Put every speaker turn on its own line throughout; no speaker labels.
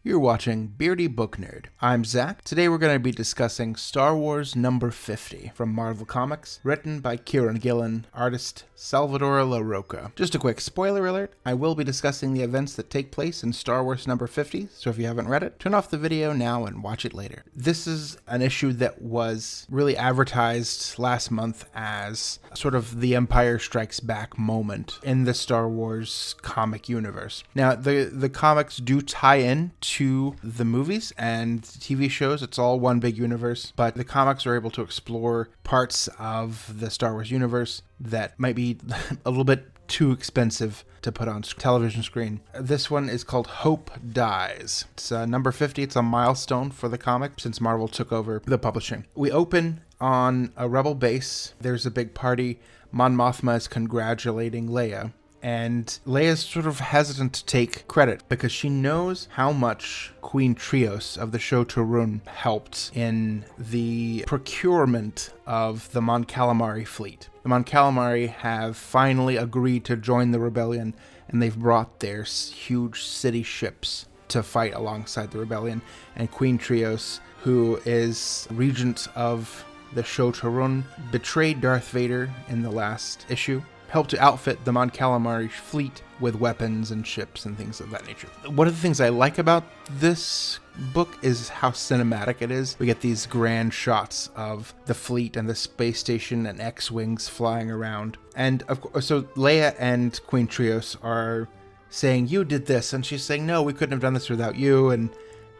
You're watching BeardyBookNerd. I'm Zach. Today we're going to be discussing Star Wars number 50 from Marvel Comics, written by Kieran Gillen, artist Salvador LaRocca. Just a quick spoiler alert, I will be discussing the events that take place in Star Wars number 50, so if you haven't read it, turn off the video now and watch it later. This is an issue that was really advertised last month as sort of the Empire Strikes Back moment in the Star Wars comic universe. Now, the comics do tie in to the movies and TV shows. It's all one big universe, but the comics are able to explore parts of the Star Wars universe that might be a little bit too expensive to put on television screen. This one is called Hope Dies. It's number 50. It's a milestone for the comic since Marvel took over the publishing. We open on a rebel base. There's a big party. Mon Mothma is congratulating Leia. And Leia's sort of hesitant to take credit because she knows how much Queen Trios of the Show Tarun helped in the procurement of the Mon Calamari fleet. The Mon Calamari have finally agreed to join the rebellion, and they've brought their huge city ships to fight alongside the rebellion. And Queen Trios, who is regent of the Show Tarun, betrayed Darth Vader in the last issue, helped to outfit the Mon Calamari fleet with weapons and ships and things of that nature. One of the things I like about this book is how cinematic it is. We get these grand shots of the fleet and the space station and X-Wings flying around. And of course, so Leia and Queen Trios are saying, "You did this," and she's saying, "No, we couldn't have done this without you," and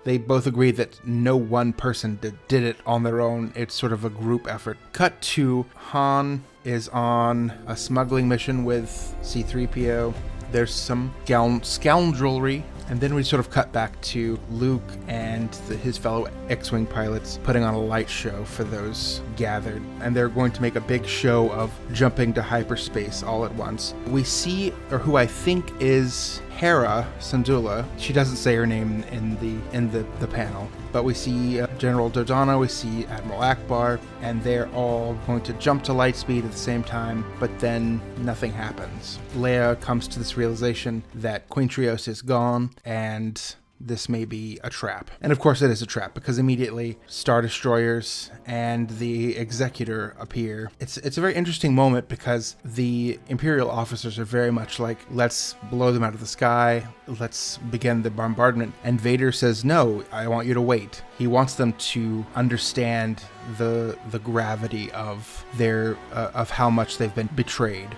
they both agree that no one person did it on their own. It's sort of a group effort. Cut to Han is on a smuggling mission with C-3PO. There's some scoundrelry. And then we sort of cut back to Luke and his fellow X-Wing pilots putting on a light show for those gathered. And they're going to make a big show of jumping to hyperspace all at once. We see, or who I think is Hera Syndulla. She doesn't say her name in the panel, but we see General Dodonna, we see Admiral Akbar, and they're all going to jump to light speed at the same time, but then nothing happens. Leia comes to this realization that Queen Trios is gone, and this may be a trap. And of course it is a trap, because immediately Star Destroyers and the Executor appear. It's a very interesting moment because the Imperial officers are very much like, let's blow them out of the sky, let's begin the bombardment. And Vader says, no, I want you to wait. He wants them to understand the gravity of of how much they've been betrayed.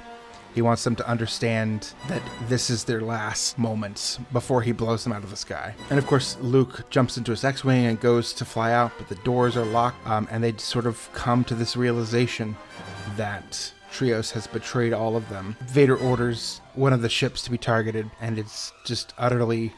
He wants them to understand that this is their last moments before he blows them out of the sky. And of course, Luke jumps into his X-Wing and goes to fly out, but the doors are locked, and they sort of come to this realization that Trios has betrayed all of them. Vader orders one of the ships to be targeted, and it's just utterly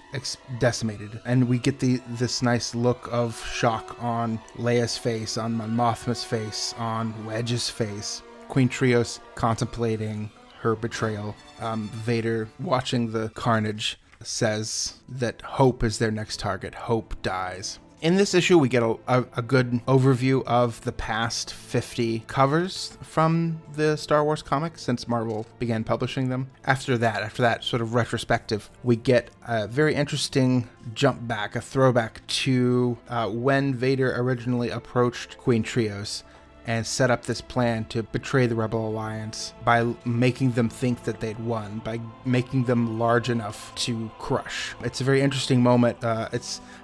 decimated. And we get this nice look of shock on Leia's face, on Mon Mothma's face, on Wedge's face. Queen Trios contemplating her betrayal. Vader, watching the carnage, says that Hope is their next target. Hope dies. In this issue, we get a good overview of the past 50 covers from the Star Wars comics since Marvel began publishing them. After that sort of retrospective, we get a very interesting jump back, a throwback to when Vader originally approached Queen Trios and set up this plan to betray the Rebel Alliance by making them think that they'd won, by making them large enough to crush. It's a very interesting moment.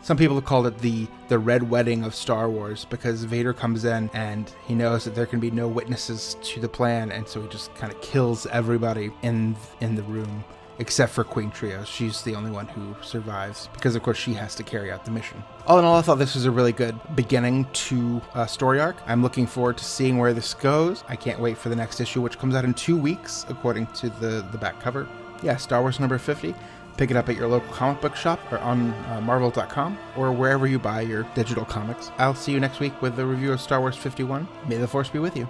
Some people have called it the Red Wedding of Star Wars, because Vader comes in and he knows that there can be no witnesses to the plan, and so he just kind of kills everybody in the room. Except for Queen Trios. She's the only one who survives, because of course she has to carry out the mission. All in all, I thought this was a really good beginning to a story arc. I'm looking forward to seeing where this goes. I can't wait for the next issue, which comes out in 2 weeks, according to the back cover. Yeah, Star Wars number 50. Pick it up at your local comic book shop or on Marvel.com or wherever you buy your digital comics. I'll see you next week with a review of Star Wars 51. May the Force be with you.